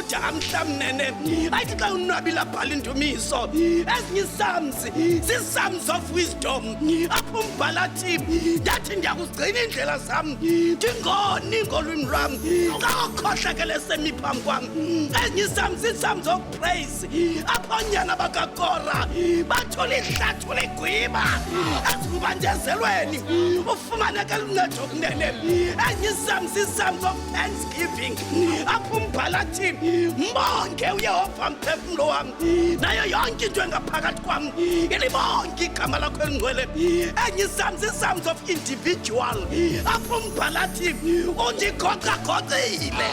ujaha mhlamnene ayithi xa unwabile abhala indumiso ezinye isams zii-psalms of wisdom apho umbhala athi ndathi ndiyakuzigcina iindlela zam ndingoni ngolwimi lwam xa ukhohlakele semi phambi kwam. Ezinye isams zii-psalms of praise apho oonyana bakakora bathula ihlathula igwiba ezikubanjezelweni ufumaneke luncedo kunene. Ezinye isams zii-psalms of thanksgiving apho umbhala athi mbonge uyehova mphefumlo wam nayo yonke into engaphakathi kwam ilibonke igama lakho elingcwele. Enye ii-psalms of individual apho umbhala athi undigoqagocile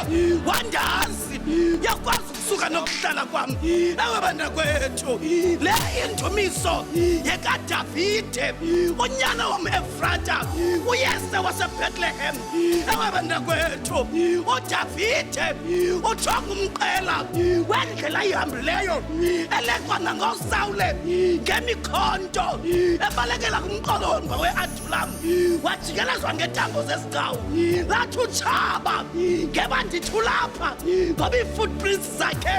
wandazi uyakwazi ukusuka nokuhlala kwam. Ewe bantakwethu le indumiso yekadavide unyana womefrata uyese wasebhetlehem. Ewe bantakwethu udavide ujonga umqela wendlela ihambileyo eleqwa nangosawule ngemikhonto ebalekela kumqolomba we-adulam wajikelezwa ngetambo zesicawu lathi utshaba ngeba ndithulapha ngoba ii-footprints zakhe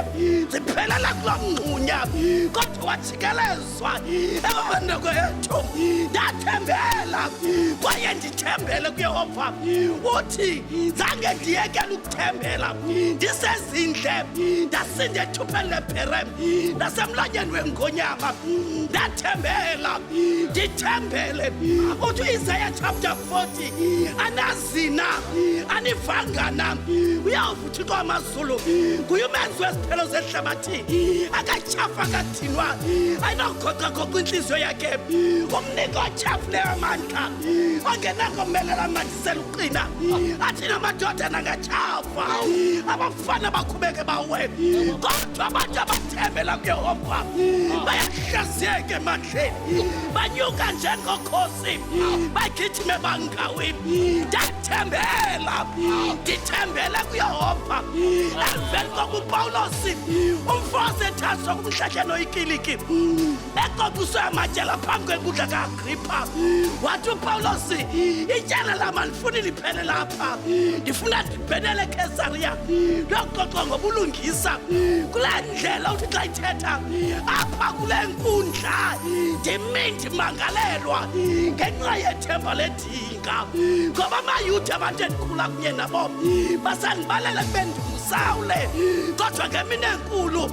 ziphelela kuloo mngxunya kodwa wajikelezwa. Ebabantakwethu ndathembela kwaye ndithembele kuyehova. Uthi zange ndiyekela ukuthembela ndisezindle ndasinde ethupheni lephere ndasemlonyeni wengonyama ndathembela ndithembele. Uthi u-Isaiah chapter 40 anazina anivangana uyawuva uthixo wamazulu nguye umenzi weziphelo zehlabathi akatyhafa akadinwa ayinokugoqagoqa intliziyo yakhe umnika otyhafileyo amandla ongenako mmelela amandisela uqina athi namadoda nangatyhafa abafana bakhubeke bawe kodwa abantu abathembela kuyehova bayahlaziyeka emandleni banyuka njengokhosi bagijime bangawi. Ndathembela ndithembele kuyehova. Emveni kokuba uPawulosi umfose ethathwa kumhlahlelo oyikiliki eqoqiswe amatyala phambi kwenkundla ka-Agrippa wathi uPawulosi ityala lam andifuni liphele lapha ndifuna ndibhenele eKhesariya lokuxoxwa ngobulungisa kule ndlela uthi xa ithetha apha kule nkundla ndimi ndimangalelwa ngenxa yethemba ledinga ngoba amayuda abantu endikhula kunye nabo basandibalela kube ndingusawule kodwa ngemini enkulu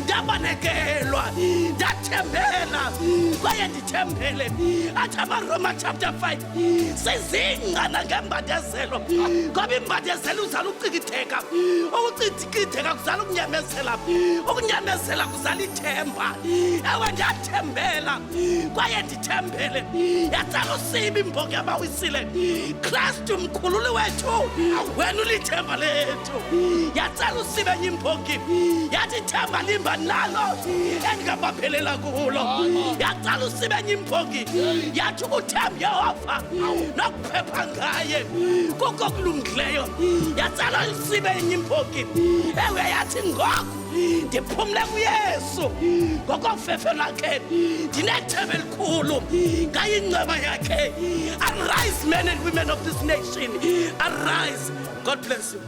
ndabanekelwa ndathembela kwaye ndithembele. Athi abaRoma chapter 5 sizingana ngembandezelo ngoba imbandezelo uzala ucikitheka ukucikitheka kuzala ukunyamezela ukunyamezela kuzala ithemba. Ewe ndathembela kwaye ndithembele yatsala usiba imbongo yabawisile Kristu mkhululi wethu wena ulithemba lethu yatsala usiba enye imbongi yathi themba limba nalo endingabaphelela kulo yatsala usiba enye imbongi yathi ukuthemba yehova nokuphepha ngaye kuko kulungileyo yatsala usiba enye imbongi ewe yathi ngoku ndiphumle kuYesu ngokofefe lakhe ndinethemba elikhulu ngaye inceba yakhe. Arise men and women of this nation, arise. God bless you.